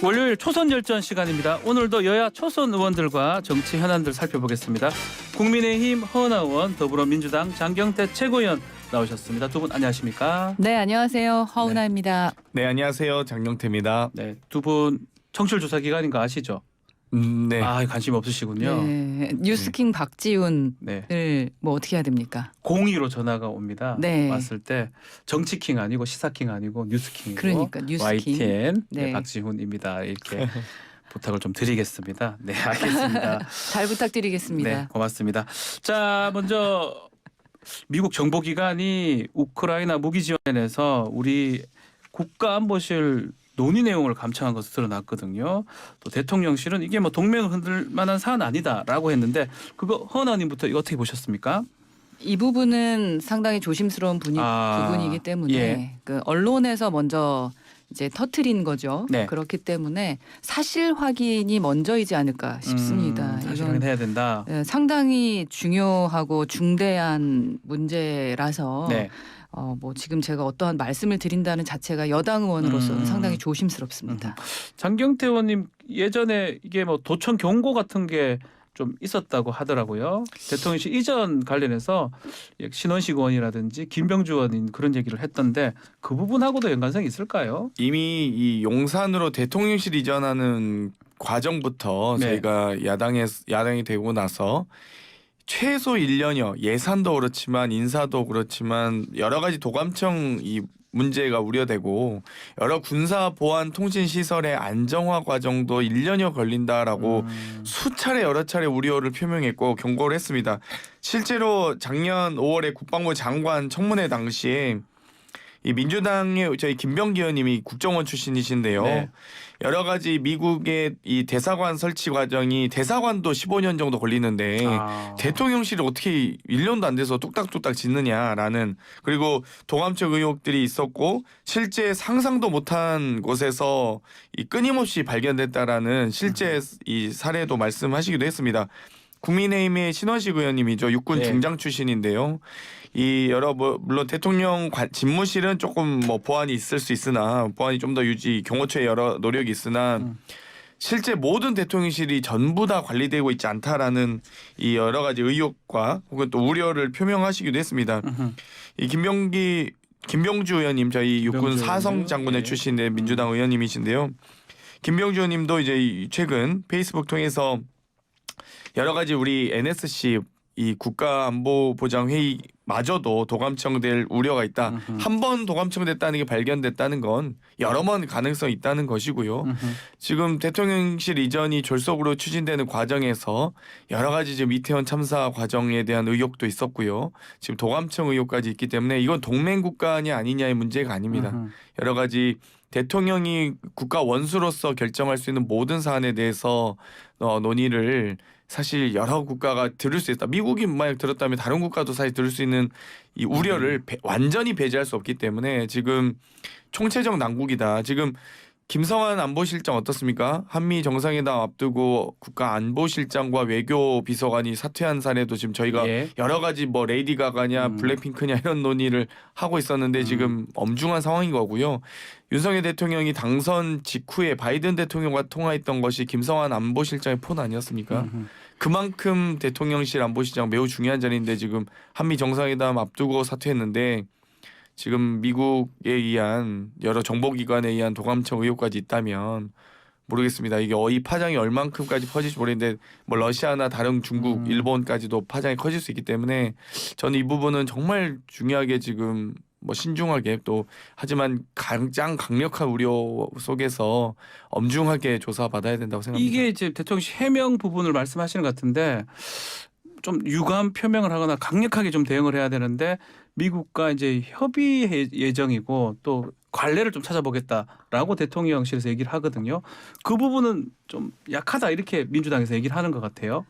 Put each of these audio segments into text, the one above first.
월요일 초선열전 시간입니다. 오늘도 여야 초선 의원들과 정치 현안들 살펴보겠습니다. 국민의힘 허은하 의원, 더불어민주당 장경태 최고위원 나오셨습니다. 두 분 안녕하십니까? 네, 안녕하세요. 허은하입니다. 네, 안녕하세요. 장영태입니다. 네, 두 분 청취율 조사 기간인 거 아시죠? 네. 아, 관심 없으시군요. 네, 뉴스킹 박지훈을 네. 뭐 어떻게 해야 됩니까? 02로 전화가 옵니다. 네. 왔을 때 정치킹 아니고 시사킹 아니고 뉴스킹이고 그러니까 뉴스킹. YTN 네. 박지훈입니다. 이렇게 부탁을 좀 드리겠습니다. 네, 알겠습니다. 잘 부탁드리겠습니다. 네, 고맙습니다. 자, 먼저 미국 정보기관이 우크라이나 무기 지원에서 우리 국가안보실 논의 내용을 감청한 것으로 드러났거든요. 또 대통령실은 이게 뭐 동맹을 흔들 만한 사안 아니다라고 했는데 그거 허은하님부터 이거 어떻게 보셨습니까? 이 부분은 상당히 조심스러운 부분이기 때문에 예. 그 언론에서 먼저 이제 터트린 거죠. 네. 그렇기 때문에 사실 확인이 먼저이지 않을까 싶습니다. 사실 이건 확인해야 된다. 상당히 중요하고 중대한 문제라서 네. 뭐 지금 제가 어떠한 말씀을 드린다는 자체가 여당 의원으로서는 상당히 조심스럽습니다. 장경태 의원님 예전에 이게 뭐 도청 경고 같은 게 좀 있었다고 하더라고요. 대통령실 이전 관련해서 신원식 의원이라든지 김병주 의원인 그런 얘기를 했던데 그 부분하고도 연관성이 있을까요? 이미 이 용산으로 대통령실 이전하는 과정부터 네. 저희가 야당이 되고 나서 최소 1년여 예산도 그렇지만 인사도 그렇지만 여러 가지 도감청 이 문제가 우려되고 여러 군사 보안 통신 시설의 안정화 과정도 1년여 걸린다라고 수차례 여러 차례 우려를 표명했고 경고를 했습니다. 실제로 작년 5월에 국방부 장관 청문회 당시에 이 민주당의 저희 김병기 의원님이 국정원 출신이신데요. 네. 여러 가지 미국의 이 대사관 설치 과정이 대사관도 15년 정도 걸리는데 대통령실이 어떻게 1년도 안 돼서 뚝딱뚝딱 짓느냐라는 그리고 도감청 의혹들이 있었고 실제 상상도 못한 곳에서 이 끊임없이 발견됐다라는 실제 이 사례도 말씀하시기도 했습니다. 국민의힘의 신원식 의원님이죠. 육군 네. 중장 출신인데요. 이 여러 물론 대통령 집무실은 조금 뭐 보안이 있을 수 있으나 보안이 좀 더 유지 경호처의 여러 노력이 있으나 실제 모든 대통령실이 전부 다 관리되고 있지 않다라는 이 여러 가지 의혹과 혹은 또 우려를 표명하시기도 했습니다. 이 김병주 의원님 저희 육군 김병주 사성 의원님. 장군의 네. 출신의 민주당 의원님이신데요. 김병주 의원님도 이제 최근 페이스북 통해서 여러 가지 우리 NSC 이 국가안보보장회의마저도 도감청될 우려가 있다. 한 번 도감청됐다는 게 발견됐다는 건 여러 번 가능성이 있다는 것이고요. 지금 대통령실 이전이 졸속으로 추진되는 과정에서 여러 가지 지금 이태원 참사 과정에 대한 의혹도 있었고요. 지금 도감청 의혹까지 있기 때문에 이건 동맹국가냐 아니냐의 문제가 아닙니다. 여러 가지 대통령이 국가 원수로서 결정할 수 있는 모든 사안에 대해서 논의를 사실 여러 국가가 들을 수 있다. 미국이 만약 들었다면 다른 국가도 사실 들을 수 있는 이 우려를 완전히 배제할 수 없기 때문에 지금 총체적 난국이다. 지금 김성한 안보실장 어떻습니까? 한미 정상회담 앞두고 국가안보실장과 외교비서관이 사퇴한 사례도 지금 저희가 여러 가지 뭐 레이디 가가냐 블랙핑크냐 이런 논의를 하고 있었는데 지금 엄중한 상황인 거고요. 윤석열 대통령이 당선 직후에 바이든 대통령과 통화했던 것이 김성한 안보실장의 폰 아니었습니까? 그만큼 대통령실 안보실장 매우 중요한 자리인데 지금 한미 정상회담 앞두고 사퇴했는데 지금 미국에 의한 여러 정보기관에 의한 도감청 의혹까지 있다면 모르겠습니다. 이게 이 파장이 얼만큼까지 퍼질지 모르겠는데 뭐 러시아나 다른 중국, 일본까지도 파장이 커질 수 있기 때문에 저는 이 부분은 정말 중요하게 지금 뭐 신중하게 또 하지만 가장 강력한 우려 속에서 엄중하게 조사받아야 된다고 생각합니다. 이게 이제 대통령 해명 부분을 말씀하시는 것 같은데 좀 유감 표명을 하거나 강력하게 좀 대응을 해야 되는데 미국과 이제 협의 예정이고 또 관례를 좀 찾아보겠다라고 대통령실에서 얘기를 하거든요. 그 부분은 좀 약하다 이렇게 민주당에서 얘기를 하는 것 같아요.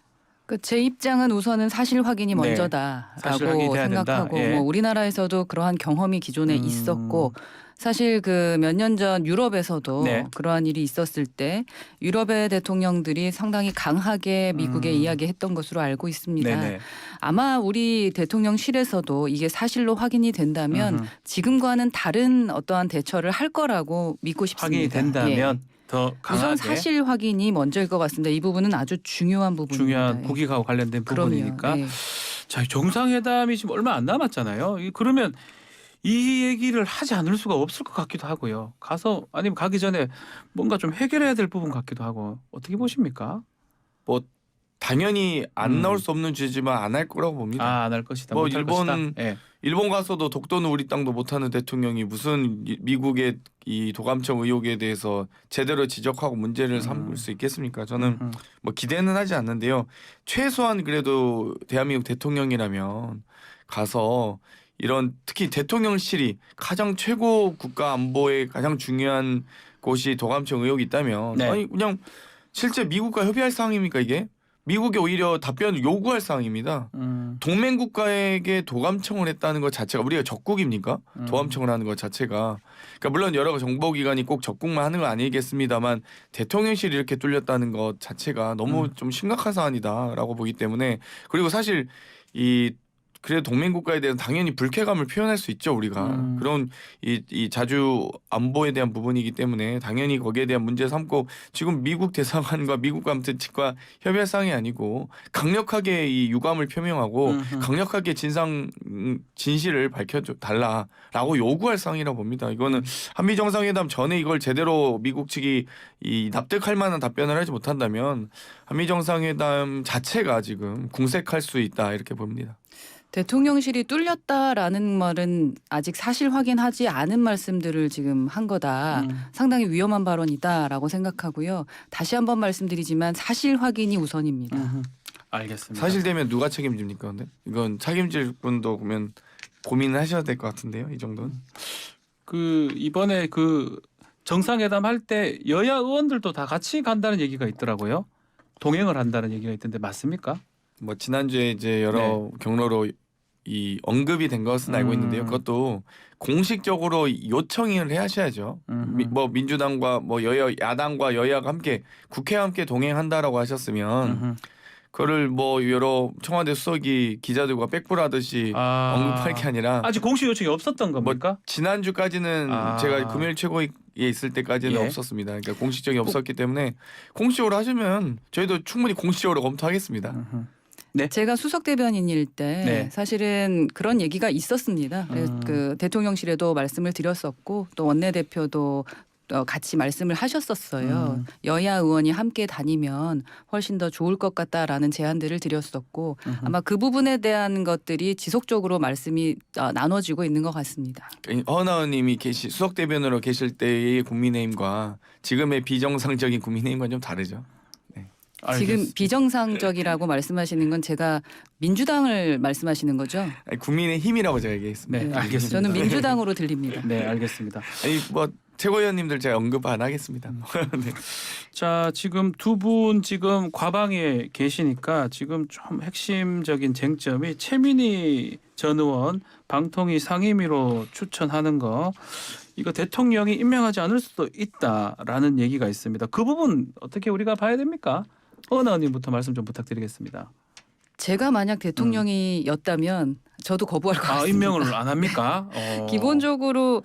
제 입장은 우선은 사실 확인이 네. 먼저다라고 사실 확인이 돼야 생각하고 된다. 예. 뭐 우리나라에서도 그러한 경험이 기존에 있었고 사실 그 몇 년 전 유럽에서도 네. 그러한 일이 있었을 때 유럽의 대통령들이 상당히 강하게 미국에 이야기했던 것으로 알고 있습니다. 네네. 아마 우리 대통령실에서도 이게 사실로 확인이 된다면 지금과는 다른 어떠한 대처를 할 거라고 믿고 싶습니다. 확인이 된다면 더 강하게 우선 사실 확인이 먼저일 것 같습니다. 이 부분은 아주 중요한 부분입니다. 중요한 예. 국익하고 관련된 그럼요. 부분이니까. 네. 자, 정상회담이 지금 얼마 안 남았잖아요. 그러면 이 얘기를 하지 않을 수가 없을 것 같기도 하고요. 가서 아니면 가기 전에 뭔가 좀 해결해야 될 부분 같기도 하고 어떻게 보십니까? 뭐 당연히 안 나올 음. 수 없는 주제지만 안 할 거라고 봅니다. 아, 안 할 것이다. 뭐 못할 일본 것이다. 예. 일본 가서도 독도는 우리 땅도 못하는 대통령이 무슨 미국의 이 도감청 의혹에 대해서 제대로 지적하고 문제를 삼을 수 있겠습니까? 저는 뭐 기대는 하지 않는데요. 최소한 그래도 대한민국 대통령이라면 가서 이런 특히 대통령실이 가장 최고 국가 안보에 가장 중요한 곳이 도감청 의혹이 있다면 네. 아니 그냥 실제 미국과 협의할 사항입니까 이게? 미국이 오히려 답변을 요구할 사항입니다. 동맹 국가에게 도감청을 했다는 것 자체가 우리가 적국입니까? 도감청을 하는 것 자체가. 그러니까 물론 여러 정보기관이 꼭 적국만 하는 건 아니겠습니다만 대통령실이 이렇게 뚫렸다는 것 자체가 너무 좀 심각한 사안이다라고 보기 때문에 그리고 사실 이 그래도 동맹 국가에 대해서 당연히 불쾌감을 표현할 수 있죠 우리가 그런 이 자주 안보에 대한 부분이기 때문에 당연히 거기에 대한 문제 삼고 지금 미국 대사관과 미국 감특과 협의할 사항이 아니고 강력하게 이 유감을 표명하고 강력하게 진실을 밝혀줘 달라라고 요구할 사항이라고 봅니다. 이거는 한미 정상회담 전에 이걸 제대로 미국 측이 이 납득할 만한 답변을 하지 못한다면 한미 정상회담 자체가 지금 궁색할 수 있다 이렇게 봅니다. 대통령실이 뚫렸다라는 말은 아직 사실 확인하지 않은 말씀들을 지금 한 거다. 상당히 위험한 발언이다라고 생각하고요. 다시 한번 말씀드리지만 사실 확인이 우선입니다. 알겠습니다. 사실되면 누가 책임집니까? 근데 이건 책임질 분도 보면 고민을 하셔야 될 것 같은데요. 이 정도는. 그 이번에 그 정상회담 할 때 여야 의원들도 다 같이 간다는 얘기가 있더라고요. 동행을 한다는 얘기가 있던데 맞습니까? 뭐 지난주에 이제 여러 경로로 이 언급이 된 것은 알고 있는데요. 그것도 공식적으로 요청을 하셔야죠. 뭐 민주당과 뭐 야당과 여야가 함께 국회와 함께 동행한다라고 하셨으면 그거를 뭐 여러 청와대 수석이 기자들과 백불하듯이 언급할 게 아니라 아직 공식 요청이 없었던 겁니까? 지난주까지는 제가 금요일 최고위에 있을 때까지는 예. 없었습니다. 그러니까 공식적이 없었기 때문에 공식적으로 하시면 저희도 충분히 공식적으로 검토하겠습니다. 네. 제가 수석 대변인일 때 네. 사실은 그런 얘기가 있었습니다. 그래서 그 대통령실에도 말씀을 드렸었고 또 원내대표도 같이 말씀을 하셨었어요. 여야 의원이 함께 다니면 훨씬 더 좋을 것 같다라는 제안들을 드렸었고 아마 그 부분에 대한 것들이 지속적으로 말씀이 나눠지고 있는 것 같습니다. 허은하 의원님이 수석 대변으로 계실 때의 국민의힘과 지금의 비정상적인 국민의힘과 좀 다르죠. 지금 비정상적이라고 말씀하시는 건 제가 민주당을 말씀하시는 거죠? 아니, 국민의힘이라고 제가 얘기했습니다. 네, 알겠습니다. 저는 민주당으로 들립니다. 네, 알겠습니다. 아니 뭐 최고위원님들 제가 언급 안 하겠습니다. 네. 자, 지금 두 분 지금 과방에 계시니까 지금 좀 핵심적인 쟁점이 최민희 전 의원 방통위 상임위로 추천하는 거 이거 대통령이 임명하지 않을 수도 있다라는 얘기가 있습니다. 그 부분 어떻게 우리가 봐야 됩니까? 허은하 의원님부터 말씀 좀 부탁드리겠습니다. 제가 만약 대통령이었다면 저도 거부할 것 같습니다. 임명을 안 합니까? 기본적으로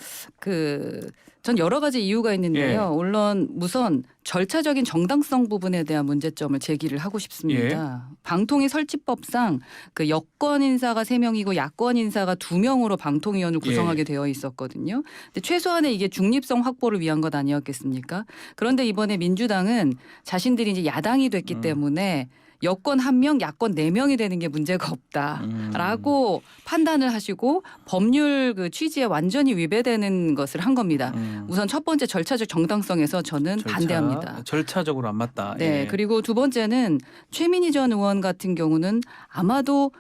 전 여러 가지 이유가 있는데요. 예. 물론 우선 절차적인 정당성 부분에 대한 문제점을 제기를 하고 싶습니다. 방통위 설치법상 그 여권 인사가 3명이고 야권 인사가 2명으로 방통위원을 구성하게 되어 있었거든요. 근데 최소한의 이게 중립성 확보를 위한 것 아니었겠습니까? 그런데 이번에 민주당은 자신들이 이제 야당이 됐기 때문에 여권 1명, 야권 4명이 되는 게 문제가 없다라고 판단을 하시고 법률 그 취지에 완전히 위배되는 것을 한 겁니다. 우선 첫 번째 절차적 정당성에서 저는 반대합니다. 절차적으로 안 맞다. 네, 예. 그리고 두 번째는 최민희 전 의원 같은 경우는 아마도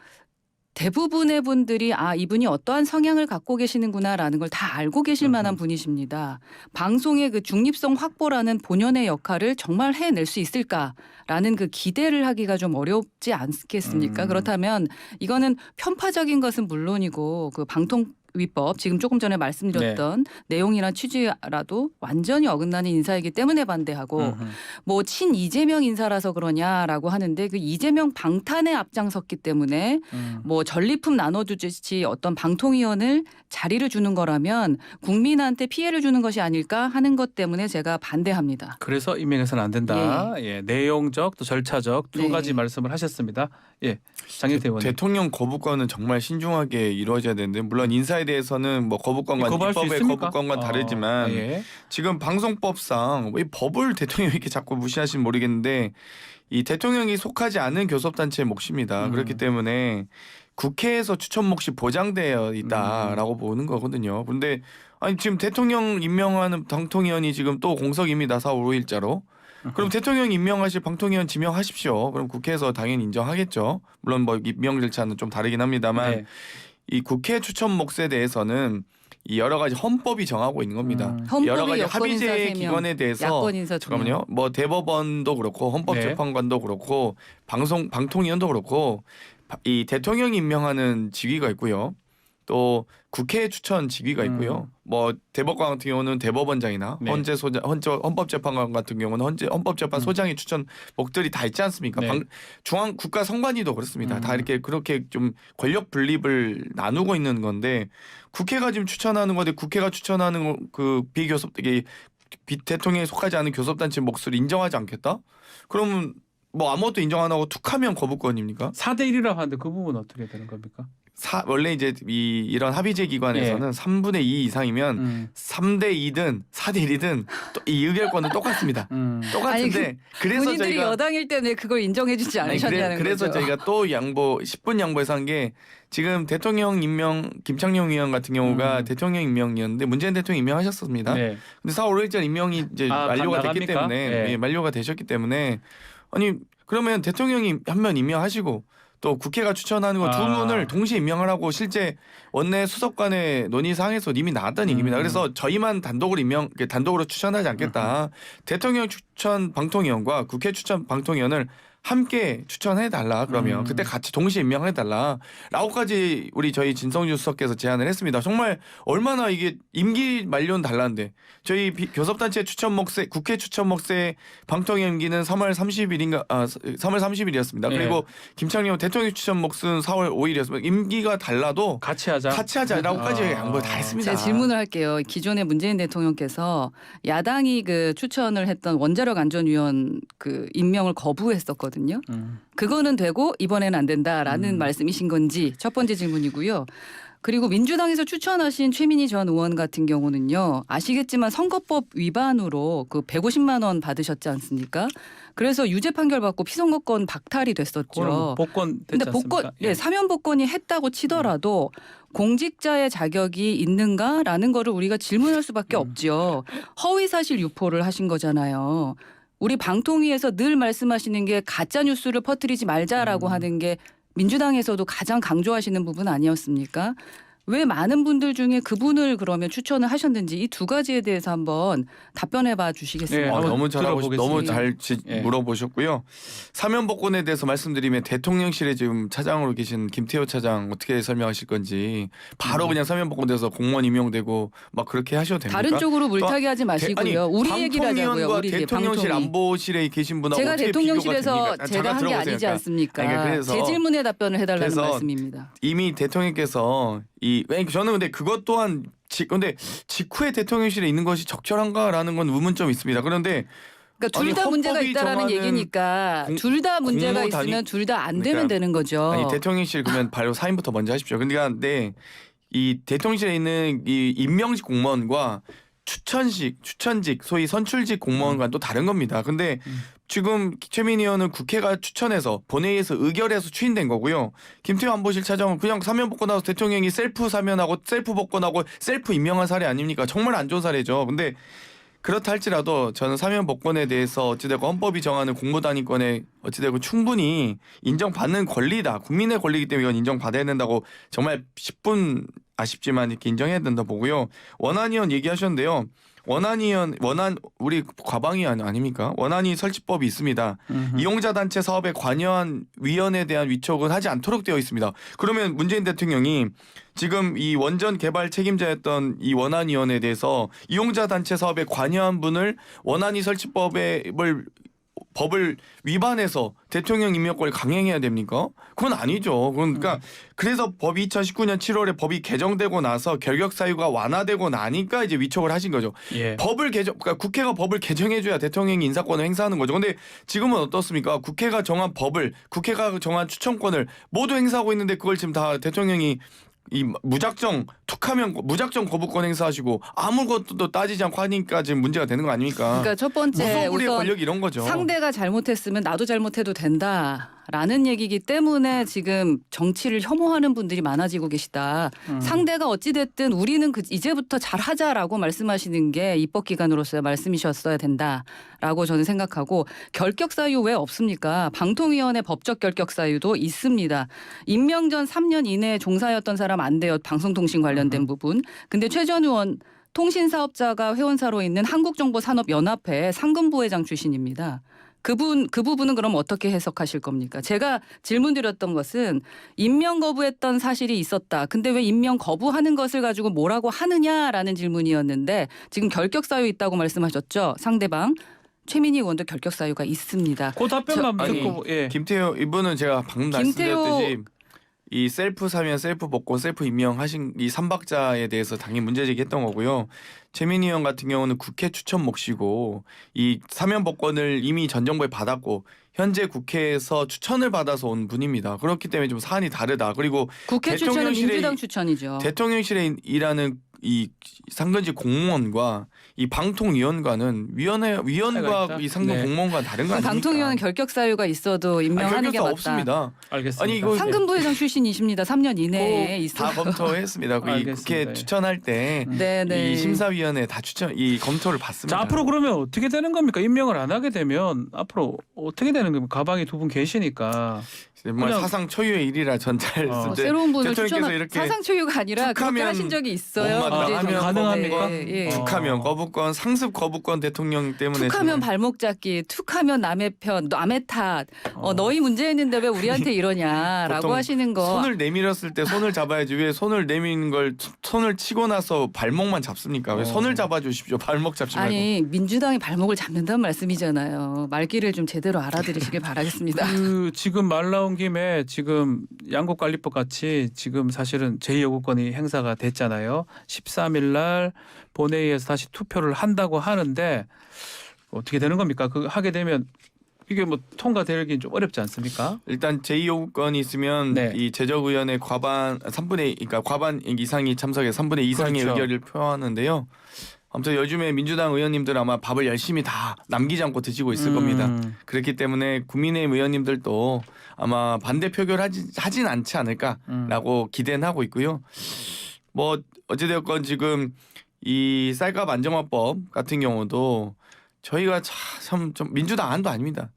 대부분의 분들이 이분이 어떠한 성향을 갖고 계시는구나라는 걸 다 알고 계실 만한 분이십니다. 방송의 그 중립성 확보라는 본연의 역할을 정말 해낼 수 있을까라는 그 기대를 하기가 좀 어렵지 않겠습니까? 그렇다면 이거는 편파적인 것은 물론이고 그 방통 위법 지금 조금 전에 말씀드렸던 내용이나 취지라도 완전히 어긋나는 인사이기 때문에 반대하고 뭐 친 이재명 인사라서 그러냐라고 하는데 그 이재명 방탄에 앞장섰기 때문에 뭐 전리품 나눠주듯이 어떤 방통위원을 자리를 주는 거라면 국민한테 피해를 주는 것이 아닐까 하는 것 때문에 제가 반대합니다. 그래서 임명해서는 안 된다. 예. 내용적 또 절차적 두 네. 가지 말씀을 하셨습니다. 예, 장경태 의원님. 대통령 거부권은 정말 신중하게 이루어져야 되는데 물론 인사에 대해서는 뭐 거부권과 거부할 수 입법의 있습니까? 거부권과 다르지만 예. 지금 방송법상 이 법을 대통령이 이렇게 자꾸 무시하시면 모르겠는데 이 대통령이 속하지 않은 교섭단체의 몫입니다. 그렇기 때문에 국회에서 추천 몫이 보장되어 있다라고 보는 거거든요. 그런데 아니 지금 대통령 임명하는 방통위원이 지금 또 공석입니다. 4월 5일자로. 그럼 대통령 임명하실 방통위원 지명하십시오. 그럼 국회에서 당연히 인정하겠죠. 물론 뭐 임명 절차는 좀 다르긴 합니다만 네. 이 국회 추천 몫에 대해서는 이 여러 가지 헌법이 정하고 있는 겁니다. 헌법이 여러 가지 여권 인사 합의제 3명, 기관에 대해서 야권 인사 2명. 잠깐만요. 뭐 대법원도 그렇고 헌법재판관도 그렇고 방통위원도 그렇고 이 대통령이 임명하는 직위가 있고요. 또 국회 추천 직위가 있고요. 뭐 대법관 같은 경우는 대법원장이나 네. 헌법재판관 같은 경우는 헌법재판 소장의 추천 목들이 다 있지 않습니까? 네. 중앙 국가 선관위도 그렇습니다. 다 이렇게 그렇게 좀 권력 분립을 나누고 있는 건데 국회가 지금 추천하는 건데 국회가 추천하는 그 비교섭 이게 대통령에 속하지 않은 교섭단체 몫을 인정하지 않겠다? 그러면 뭐 아무것도 인정 안 하고 툭하면 거부권입니까? 4대 1이라고 하는데 그 부분은 어떻게 되는 겁니까? 원래 이제 이런 합의제 기관에서는 3분의 2 이상이면 3대 2든 4대 1이든 이 의결권은 똑같습니다. 똑같은데 아니, 그래서 본인들이 저희가 여당일 때문에 그걸 인정해주지 않으셨냐는 그래서 거죠. 저희가 또 10분 양보해서 한 게 지금 대통령 임명 김창룡 의원 같은 경우가 대통령 임명이었는데 문재인 대통령 임명하셨습니다. 네. 근데 4월 5일절 임명이 이제 만료가 됐기 나갑니까? 때문에 네. 예, 만료가 되셨기 때문에 아니 그러면 대통령이 한 명 임명하시고 또 국회가 추천하는 거 두 분을 동시에 임명하라고 실제 원내 수석간의 논의사항에서 이미 나왔다는 얘기입니다. 그래서 저희만 단독으로 추천하지 않겠다. 대통령 추천 방통위원과 국회 추천 방통위원을 함께 추천해 달라. 그러면 그때 같이 동시에 임명해 달라라고까지 저희 진성준 수석께서 제안을 했습니다. 정말 얼마나 이게 임기 만료는 달라는데 저희 교섭단체 추천 몫에 국회 추천 몫의 방통위원 임기는 3월 30일이었습니다. 예. 그리고 김창룡 대통령 추천 몫은 4월 5일이었습니다. 임기가 달라도 같이 하자라고까지 양보 다 했습니다. 제가 질문을 할게요. 기존에 문재인 대통령께서 야당이 그 추천을 했던 원자력 안전위원 그 임명을 거부했었거든요. 그거는 되고 이번에는 안 된다라는 말씀이신 건지 첫 번째 질문이고요. 그리고 민주당에서 추천하신 최민희 전 의원 같은 경우는요. 아시겠지만 선거법 위반으로 그 150만 원 받으셨지 않습니까? 그래서 유죄 판결 받고 피선거권 박탈이 됐었죠. 복권 됐지 근데 않습니까? 사면 복권이 했다고 치더라도 공직자의 자격이 있는가라는 거를 우리가 질문할 수밖에 없죠. 허위 사실 유포를 하신 거잖아요. 우리 방통위에서 늘 말씀하시는 게 가짜 뉴스를 퍼뜨리지 말자라고 하는 게 민주당에서도 가장 강조하시는 부분 아니었습니까? 왜 많은 분들 중에 그분을 그러면 추천을 하셨는지 이 두 가지에 대해서 한번 답변해 봐 주시겠습니까? 네, 한번 너무 들어보겠습니다. 너무 잘 예. 물어보셨고요. 사면 복권에 대해서 말씀드리면 대통령실에 지금 차장으로 계신 김태호 차장 어떻게 설명하실 건지 바로 그냥 사면 복권 돼서 공무원 임용되고 막 그렇게 하셔도 됩니까? 다른 쪽으로 물타기하지 마시고요. 우리 얘기를 하자고요. 방통위원과 우리 대통령실 방통위. 안보실에 계신 분하고 제가 어떻게 대통령실에서 비교가 됩니까? 제가 한 게 들어보세요. 아니지 않습니까? 그러니까 그래서 제 질문에 답변을 해달라는 그래서 말씀입니다. 이미 대통령께서 저는 근데 그것 또한 근데 직후에 대통령실에 있는 것이 적절한가라는 건 의문점이 있습니다. 그런데 그러니까 둘 다 아니, 문제가 헌법이 있다라는 정하는 얘기니까 둘 다 문제가 공모 단위- 있으면 둘 다 안 되면 그러니까 되는 거죠. 아니 대통령실 그러면 바로 사인부터 먼저 하십시오. 근데 이 대통령실에 있는 이 임명직 공무원과 추천직 소위 선출직 공무원과는 또 다른 겁니다. 근데 지금 최민희 의원은 국회가 추천해서 본회의에서 의결해서 추인된 거고요. 김태호 안보실 차장은 그냥 사면 복권하고 대통령이 셀프 사면하고 셀프 복권하고 셀프 임명한 사례 아닙니까? 정말 안 좋은 사례죠. 근데 그렇다 할지라도 저는 사면 복권에 대해서 어찌되고 헌법이 정하는 공무단위권에 어찌되고 충분히 인정받는 권리다. 국민의 권리이기 때문에 이건 인정받아야 된다고 정말 10분 아쉽지만 이렇게 인정해야 된다 보고요. 원안위원 얘기하셨는데요. 우리 과방위 아닙니까? 원안위 설치법이 있습니다. 이용자 단체 사업에 관여한 위원에 대한 위촉은 하지 않도록 되어 있습니다. 그러면 문재인 대통령이 지금 이 원전 개발 책임자였던 이 원안위원에 대해서 이용자 단체 사업에 관여한 분을 원안위 법을 위반해서 대통령 임명권을 강행해야 됩니까? 그건 아니죠. 그러니까 그래서 법이 2019년 7월에 법이 개정되고 나서 결격 사유가 완화되고 나니까 이제 위촉을 하신 거죠. 예. 그러니까 국회가 법을 개정해줘야 대통령이 인사권을 행사하는 거죠. 근데 지금은 어떻습니까? 국회가 정한 법을, 국회가 정한 추천권을 모두 행사하고 있는데 그걸 지금 다 대통령이 이 무작정 거부권 행사하시고 아무것도 따지지 않고 하니까 지금 문제가 되는 거 아닙니까? 그러니까 첫 번째 무소불위의 우선 권력이 이런 거죠. 상대가 잘못했으면 나도 잘못해도 된다라는 얘기이기 때문에 지금 정치를 혐오하는 분들이 많아지고 계시다. 상대가 어찌 됐든 우리는 이제부터 잘하자라고 말씀하시는 게 입법기관으로서의 말씀이셨어야 된다라고 저는 생각하고 결격 사유 왜 없습니까? 방통위원회 법적 결격 사유도 있습니다. 임명 전 3년 이내에 종사였던 사람 안 돼요. 방송통신 관련된 부분. 근데 최 전 의원 통신사업자가 회원사로 있는 한국정보산업연합회 상근부회장 출신입니다. 그 부분은 그럼 어떻게 해석하실 겁니까? 제가 질문드렸던 것은 임명 거부했던 사실이 있었다. 근데 왜 임명 거부하는 것을 가지고 뭐라고 하느냐라는 질문이었는데 지금 결격 사유 있다고 말씀하셨죠? 상대방. 최민희 의원도 결격 사유가 있습니다. 그 답변만 아니, 듣고 예. 김태호 이분은 제가 방금 말씀드렸듯이 이 셀프 사면 셀프 복권 셀프 임명하신 이 3박자에 대해서 당연히 문제 제기했던 거고요. 최민희 의원 같은 경우는 국회 추천 몫이고 이 사면 복권을 이미 전 정부에 받았고 현재 국회에서 추천을 받아서 온 분입니다. 그렇기 때문에 좀 사안이 다르다. 그리고 국회 추천은 민주당 추천이죠. 대통령실에 일하는 이 상근직 공무원과 이 방통위원과는 위원과 이 상근 네. 공무원과 다른 거 아닙니까? 방통위원은 결격 사유가 있어도 임명하는 게 맞다. 없습니다. 알겠습니다. 아니, 이거 상근부회장 출신이십니다. 3년 이내에 다 있어요. 검토했습니다. 이 알겠습니다. 국회 추천할 때 이 네네. 심사위원회 다 이 검토를 받습니다. 자, 앞으로 그러면 어떻게 되는 겁니까? 임명을 안 하게 되면 앞으로 어떻게 되는 겁니까? 가방에 두 분 계시니까. 정말 그냥- 사상 초유의 일이라 전잘 새로운 분을 대통령께서 추천 이렇게 사상 초유가 아니라 그렇게 툭하면 하신 적이 있어요. 못 문재인 만나면 정부 가능합니까? 때. 예. 툭하면 거부권 상습 거부권 대통령 때문에 툭하면 지금 발목 잡기, 툭하면 남의 편, 남의 탓. 너희 문제했는데 왜 우리한테 이러냐라고 보통 하시는 거. 손을 내밀었을 때 손을 잡아야지 왜 손을 내미는 걸 손을 치고 나서 발목만 잡습니까? 왜 손을 잡아주십시오. 발목 잡지 말고. 아니 민주당이 발목을 잡는다는 말씀이잖아요. 말귀를 좀 제대로 알아들으시길 바라겠습니다. 그 지금 말 나온 김에 지금 양국관리법 같이 지금 사실은 제2요구권이 행사가 됐잖아요. 13일 날 본회의에서 다시 투표를 한다고 하는데 어떻게 되는 겁니까? 그 하게 되면 이게 뭐 통과되긴 좀 어렵지 않습니까? 일단 제2요구권이 있으면 네. 이 제적의원의 과반 3분의 그러니까 과반 이상이 참석해서 3분의 2 이상의 그렇죠. 의결을 표하는데요. 아무튼 요즘에 민주당 의원님들 아마 밥을 열심히 다 남기지 않고 드시고 있을 겁니다. 그렇기 때문에 국민의힘 의원님들도 아마 반대 표결 하진 않지 않을까라고 기대는 하고 있고요. 뭐 어찌되었건 지금 이 쌀값 안정화법 같은 경우도 저희가 참 좀 민주당 안도 아닙니다.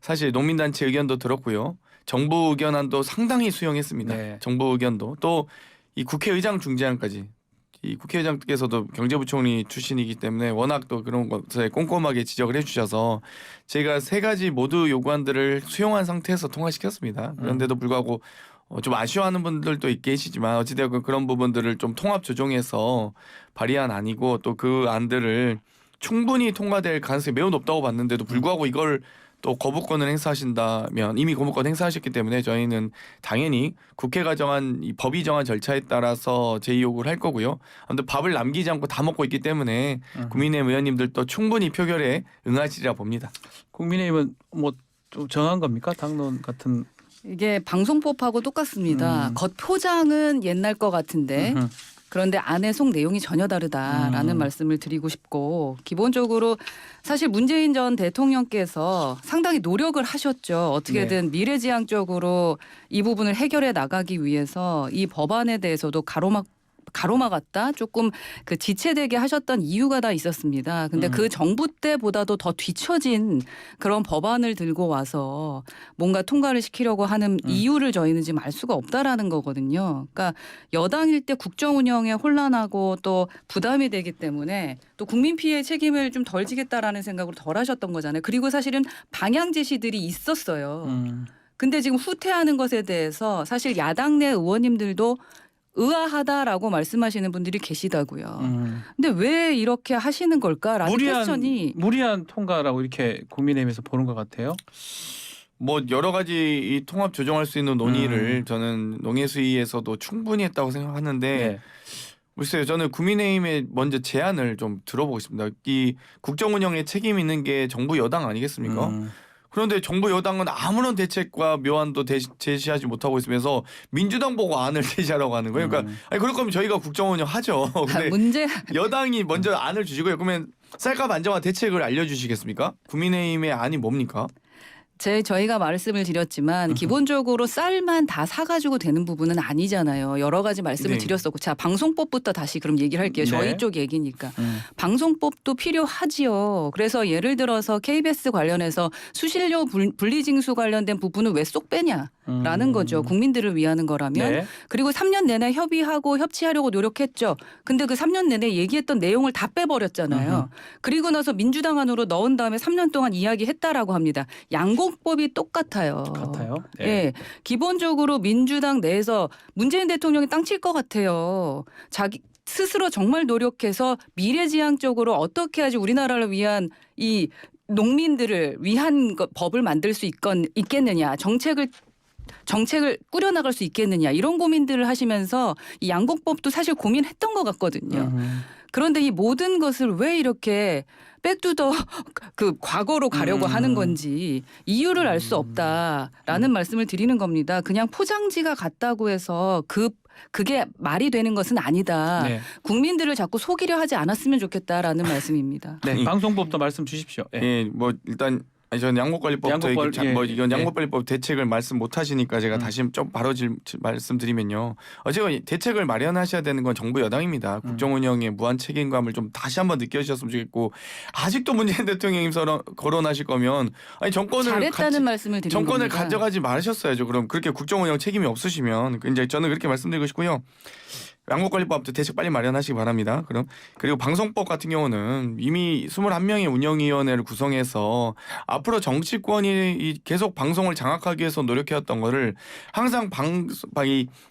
사실 농민단체 의견도 들었고요. 정부 의견안도 상당히 수용했습니다. 네. 정부 의견도 또 이 국회의장 중재안까지 이 국회의장께서도 경제부총리 출신이기 때문에 워낙 또 그런 것에 꼼꼼하게 지적을 해주셔서 제가 3가지 모두 요구안들을 수용한 상태에서 통과시켰습니다. 그런데도 불구하고 좀 아쉬워하는 분들도 계시지만 어찌되었건 그런 부분들을 좀 통합 조정해서 발의안 아니고 또 그 안들을 충분히 통과될 가능성이 매우 높다고 봤는데도 불구하고 이걸 또 거부권을 행사하신다면 이미 거부권 행사하셨기 때문에 저희는 당연히 국회가 정한 이 법이 정한 절차에 따라서 제2요구를 할 거고요. 아무튼 밥을 남기지 않고 다 먹고 있기 때문에 국민의힘 의원님들도 충분히 표결에 응하시리라 봅니다. 국민의힘은 뭐 좀 정한 겁니까? 당론 같은. 이게 방송법하고 똑같습니다. 겉 포장은 옛날 것 같은데 그런데 안에 속 내용이 전혀 다르다라는 말씀을 드리고 싶고 기본적으로 사실 문재인 전 대통령께서 상당히 노력을 하셨죠. 어떻게든 미래지향적으로 이 부분을 해결해 나가기 위해서 이 법안에 대해서도 가로막 가로막았다, 조금 그 지체되게 하셨던 이유가 다 있었습니다. 근데 그 정부 때보다도 더 뒤처진 그런 법안을 들고 와서 뭔가 통과를 시키려고 하는 이유를 저희는 지금 알 수가 없다라는 거거든요. 그러니까 여당일 때 국정 운영에 혼란하고 또 부담이 되기 때문에 또 국민 피해 책임을 좀 덜 지겠다라는 생각으로 덜 하셨던 거잖아요. 그리고 사실은 방향 제시들이 있었어요. 근데 지금 후퇴하는 것에 대해서 사실 야당 내 의원님들도 의아하다라고 말씀하시는 분들이 계시다고요. 근데 왜 이렇게 하시는 걸까라는 퀘스천이 무리한 통과라고 이렇게 국민의힘에서 보는 것 같아요. 뭐 여러 가지 이 통합 조정할 수 있는 논의를 저는 농해수위에서도 충분히 했다고 생각하는데 네. 글쎄요, 저는 국민의힘의 먼저 제안을 좀 들어보고 싶습니다. 이 국정 운영에 책임 있는 게 정부 여당 아니겠습니까? 그런데 정부 여당은 아무런 대책과 묘안도 제시하지 못하고 있으면서 민주당 보고 안을 제시하라고 하는 거예요. 그러니까 아니, 그럴 거면 저희가 국정 운영 하죠. 근데 문제 여당이 먼저 안을 주시고요. 그러면 쌀값 안정화 대책을 알려주시겠습니까? 국민의힘의 안이 뭡니까? 저희가 말씀을 드렸지만 기본적으로 쌀만 다 사가지고 되는 부분은 아니잖아요. 여러 가지 말씀을 네. 드렸었고, 자, 방송법부터 다시 그럼 얘기를 할게요. 저희 네. 쪽 얘기니까. 방송법도 필요하지요. 그래서 예를 들어서 KBS 관련해서 수신료 분리징수 관련된 부분은 왜 쏙 빼냐라는 거죠. 국민들을 위하는 거라면. 네. 그리고 3년 내내 협의하고 협치하려고 노력했죠. 근데 그 3년 내내 얘기했던 내용을 다 빼버렸잖아요. 그리고 나서 민주당 안으로 넣은 다음에 3년 동안 이야기했다라고 합니다. 양곡법이 똑같아요. 같아요. 네. 예, 기본적으로 민주당 내에서 문재인 대통령이 땅칠 것 같아요. 자기 스스로 정말 노력해서 미래지향적으로 어떻게 하지 우리나라를 위한 이 농민들을 위한 법을 만들 수 있겠느냐, 정책을 꾸려나갈 수 있겠느냐, 이런 고민들을 하시면서 이 양곡법도 사실 고민했던 것 같거든요. 그런데 이 모든 것을 왜 이렇게 백투더 그 과거로 가려고 하는 건지 이유를 알 수 없다라는 말씀을 드리는 겁니다. 그냥 포장지가 같다고 해서 그게 말이 되는 것은 아니다. 네. 국민들을 자꾸 속이려 하지 않았으면 좋겠다라는 말씀입니다. 네. 방송법도 말씀 주십시오. 예. 예, 뭐 일단 저는 양곡관리법부터 이건 양곡관리법 대책을 말씀 못 하시니까 제가 다시 좀 바로 말씀드리면요. 어쨌든 대책을 마련하셔야 되는 건 정부 여당입니다. 국정 운영에 무한 책임감을 좀 다시 한번 느껴주셨으면 좋겠고, 아직도 문재인 대통령님 거론하실 거면 아니 잘했다는 말씀을 드리는 정권을 겁니다. 가져가지 말으셨어야죠. 그럼 그렇게 국정 운영 책임이 없으시면 이제 저는 그렇게 말씀드리고 싶고요. 양곡관리법도 대책 빨리 마련하시기 바랍니다. 그리고 방송법 같은 경우는 이미 21명의 운영위원회를 구성해서 앞으로 정치권이 계속 방송을 장악하기 위해서 노력해왔던 거를 항상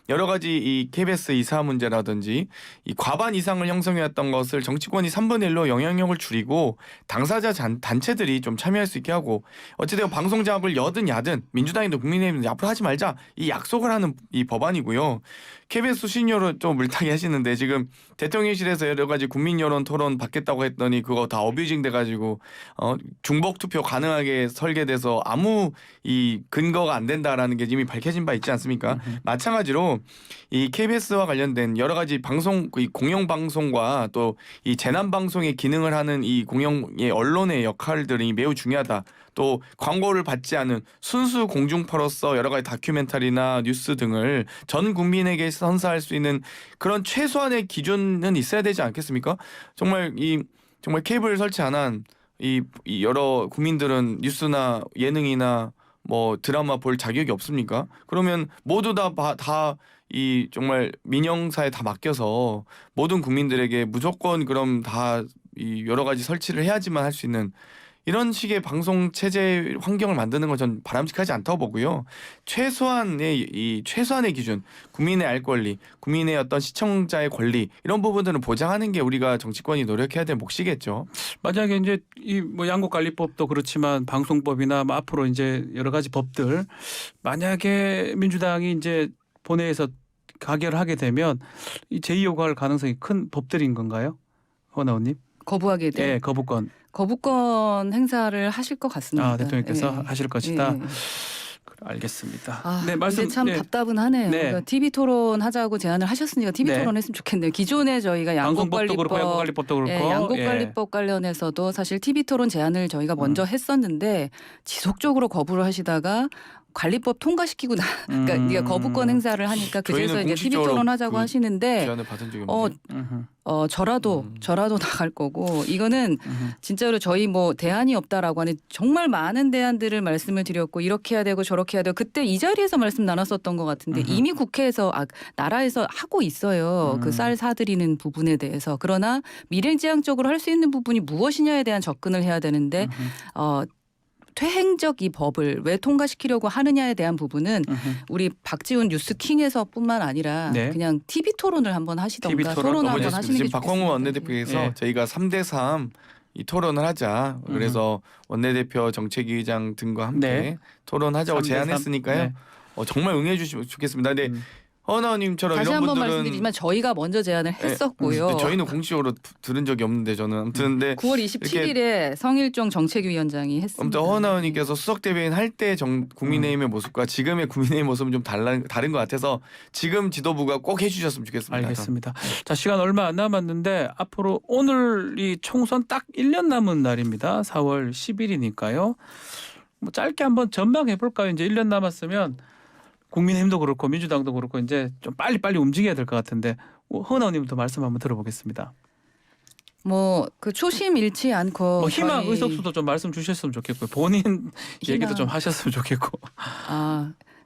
여러 가지 이 KBS 이사 문제라든지 이 과반 이상을 형성해왔던 것을 정치권이 3분의 1로 영향력을 줄이고 당사자 단체들이 좀 참여할 수 있게 하고, 어찌되건 방송 장악을 여든 야든 민주당이든 국민의힘도 앞으로 하지 말자 이 약속을 하는 이 법안이고요. KBS 수신료로 좀 물타기 하시는데 지금 대통령실에서 여러 가지 국민 여론 토론 받겠다고 했더니 그거 다 어뷰징 돼가지고 중복 투표 가능하게 설계돼서 아무 이 근거가 안 된다라는 게 이미 밝혀진 바 있지 않습니까? 마찬가지로 이 KBS와 관련된 여러 가지 방송, 이 공영 방송과 또 이 재난 방송의 기능을 하는 이 공영의 언론의 역할들이 매우 중요하다. 또 광고를 받지 않은 순수 공중파로서 여러 가지 다큐멘터리나 뉴스 등을 전 국민에게 선사할 수 있는 그런 최소한의 기준은 있어야 되지 않겠습니까? 정말 케이블 설치 안 한 이 여러 국민들은 뉴스나 예능이나 뭐 드라마 볼 자격이 없습니까? 그러면 모두 다 이 정말 민영사에 다 맡겨서 모든 국민들에게 무조건 그럼 다 이 여러 가지 설치를 해야지만 할 수 있는 이런 식의 방송 체제 환경을 만드는 건 전 바람직하지 않다고 보고요. 최소한의 기준, 국민의 알 권리, 국민의 어떤 시청자의 권리, 이런 부분들은 보장하는 게 우리가 정치권이 노력해야 될 몫이겠죠. 만약에 이제 이 뭐 양곡관리법도 그렇지만 방송법이나 뭐 앞으로 이제 여러 가지 법들, 만약에 민주당이 이제 본회의에서 가결을 하게 되면 이 제2요구할 가능성이 큰 법들인 건가요, 허 의원님? 거부하게 돼. 예, 거부권 행사를 하실 것 같습니다. 대통령께서 예. 하실 것이다. 예. 알겠습니다. 네, 말씀 참 답답은 하네요. 네. 그러니까 TV 토론 하자고 제안을 하셨으니까 TV 네. 토론 했으면 좋겠네요. 기존에 저희가 방송법도 그렇고 양곡관리법도 그렇고 양곡관리법 관련해서도 사실 TV 토론 제안을 저희가 먼저 했었는데 지속적으로 거부를 하시다가 관리법 통과시키고 그러니까 네가 거부권 행사를 하니까 그제서 저희는 이제 TV 공식적으로 토론하자고 그 하시는데 제안을 받은 적이 없는데. 저라도 나갈 거고 이거는 진짜로 저희 뭐 대안이 없다라고 하는 정말 많은 대안들을 말씀을 드렸고 이렇게 해야 되고 저렇게 해야 되고 그때 이 자리에서 말씀 나눴었던 것 같은데 이미 국회에서 나라에서 하고 있어요. 그 쌀 사들이는 부분에 대해서. 그러나 미래지향적으로 할 수 있는 부분이 무엇이냐에 대한 접근을 해야 되는데 퇴행적 이 법을 왜 통과시키려고 하느냐에 대한 부분은 우리 박지훈 뉴스킹에서뿐만 아니라 네. 그냥 TV 토론을 한번 하시던가 TV 토론 토론을 너무 한번 좋습니다. 하시는 게 지금 박홍우 좋겠습니다. 원내대표께서 예. 저희가 3대3 이 토론을 하자. 그래서 원내대표 정책위의장 등과 함께 네. 토론하자고 3대3. 제안했으니까요. 네. 정말 응해주시면 좋겠습니다. 근데 허나님처럼 다시 이런 한번 분들은 말씀드리지만 저희가 먼저 제안을 했었고요. 근데 저희는 공식적으로 들은 적이 없는데 저는 아무튼 근데 9월 27일에 성일종 정책위원장이 했습니다. 아무튼 허나님께서 수석 대변인 할 때 국민의힘의 모습과 지금의 국민의힘 모습은 좀 다른 것 같아서 지금 지도부가 꼭 해주셨으면 좋겠습니다. 알겠습니다. 자, 시간 얼마 안 남았는데 앞으로 오늘이 총선 딱 1년 남은 날입니다. 4월 10일이니까요. 뭐 짧게 한번 전망해 볼까요? 이제 1년 남았으면 국민의힘도 그렇고 민주당도 그렇고 이제 좀 빨리 움직여야 될 것 같은데 허나 의원님부터 말씀 한번 들어보겠습니다. 뭐 그 초심 잃지 않고 뭐 희망 저희- 의석수도 좀 말씀 주셨으면 좋겠고요. 본인 얘기도 좀 하셨으면 좋겠고.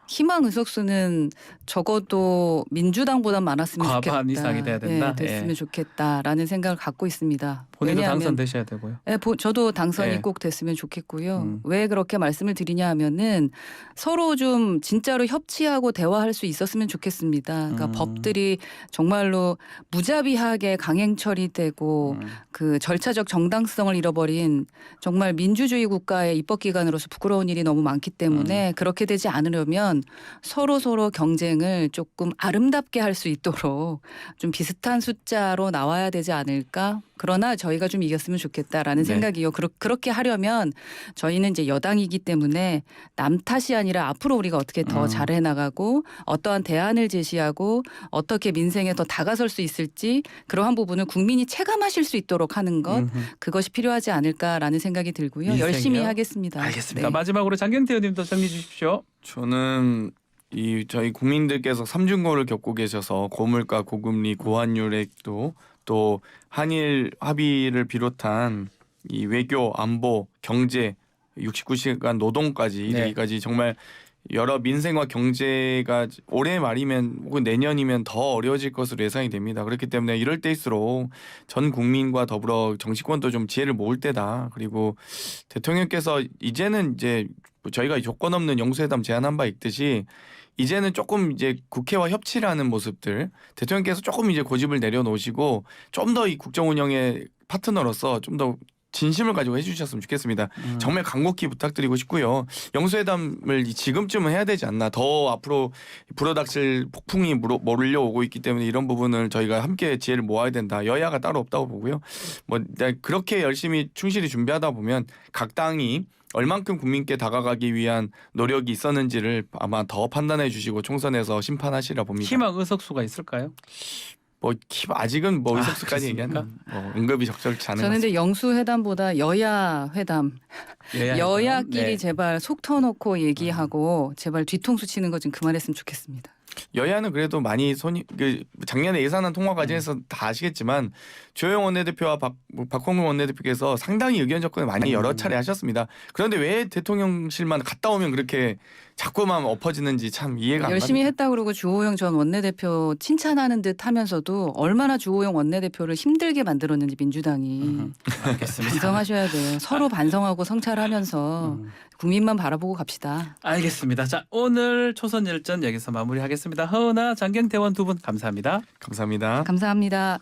희망 의석수는 적어도 민주당보다 많았으면 과반 좋겠다. 이상이 돼야 된다? 됐으면 예. 좋겠다라는 생각을 갖고 있습니다. 본인도 왜냐하면 당선되셔야 되고요. 저도 당선이 예. 꼭 됐으면 좋겠고요. 음. 왜 그렇게 말씀을 드리냐 하면은 서로 좀 진짜로 협치하고 대화할 수 있었으면 좋겠습니다. 그러니까 법들이 정말로 무자비하게 강행 처리되고 그 절차적 정당성을 잃어버린 정말 민주주의 국가의 입법기관으로서 부끄러운 일이 너무 많기 때문에 그렇게 되지 않으려면 서로 경쟁을 조금 아름답게 할 수 있도록 좀 비슷한 숫자로 나와야 되지 않을까? 그러나 저희가 좀 이겼으면 좋겠다라는 네. 생각이요. 그렇게 하려면 저희는 이제 여당이기 때문에 남 탓이 아니라 앞으로 우리가 어떻게 더 잘해 나가고 어떠한 대안을 제시하고 어떻게 민생에 더 다가설 수 있을지 그러한 부분을 국민이 체감하실 수 있도록 하는 것 그것이 필요하지 않을까라는 생각이 들고요. 민생이요? 열심히 하겠습니다. 알겠습니다. 네. 마지막으로 장경태 의원님도 정리해 주십시오. 저는 저희 국민들께서 삼중고를 겪고 계셔서 고물가, 고금리, 고환율액도 또 한일 합의를 비롯한 이 외교, 안보, 경제, 69시간 노동까지 네. 이르기까지 정말 여러 민생과 경제가 올해 말이면 혹은 내년이면 더 어려워질 것으로 예상이 됩니다. 그렇기 때문에 이럴 때일수록 전 국민과 더불어 정치권도 좀 지혜를 모을 때다. 그리고 대통령께서 이제는 이제 저희가 조건 없는 영수회담 제안한 바 있듯이 이제는 조금 이제 국회와 협치를 하는 모습들 대통령께서 조금 이제 고집을 내려놓으시고 좀 더 이 국정 운영의 파트너로서 좀 더 진심을 가지고 해주셨으면 좋겠습니다. 정말 간곡히 부탁드리고 싶고요. 영수회담을 지금쯤은 해야 되지 않나. 더 앞으로 불어닥칠 폭풍이 몰려오고 있기 때문에 이런 부분을 저희가 함께 지혜를 모아야 된다. 여야가 따로 없다고 보고요. 뭐 그렇게 열심히 충실히 준비하다 보면 각 당이 얼만큼 국민께 다가가기 위한 노력이 있었는지를 아마 더 판단해 주시고 총선에서 심판하시라 봅니다. 희망 의석수가 있을까요? 아직은 의석수까지 얘기한다. 언급이 적절치 않은 것 저는 같습니다. 이제 영수회담보다 여야 회담, 여야끼리 네. 제발 속 터놓고 얘기하고 제발 뒤통수 치는 거 좀 그만했으면 좋겠습니다. 여야는 그래도 많이 작년에 예산안 통과 과정에서 다 아시겠지만 조영 원내대표와 박홍근 원내대표께서 상당히 의견 접근을 많이 여러 차례 하셨습니다. 그런데 왜 대통령실만 갔다 오면 그렇게 자꾸만 엎어지는지 참 이해가 안 열심히 갑니다. 했다 그러고 주호영 전 원내대표 칭찬하는 듯 하면서도 얼마나 주호영 원내대표를 힘들게 만들었는지 민주당이 알겠습니다. 반성하셔야 돼요. 서로 반성하고 성찰하면서 국민만 바라보고 갑시다. 알겠습니다. 자, 오늘 초선열전 여기서 마무리하겠습니다. 허은아, 장경태 의원 두 분 감사합니다. 감사합니다. 감사합니다.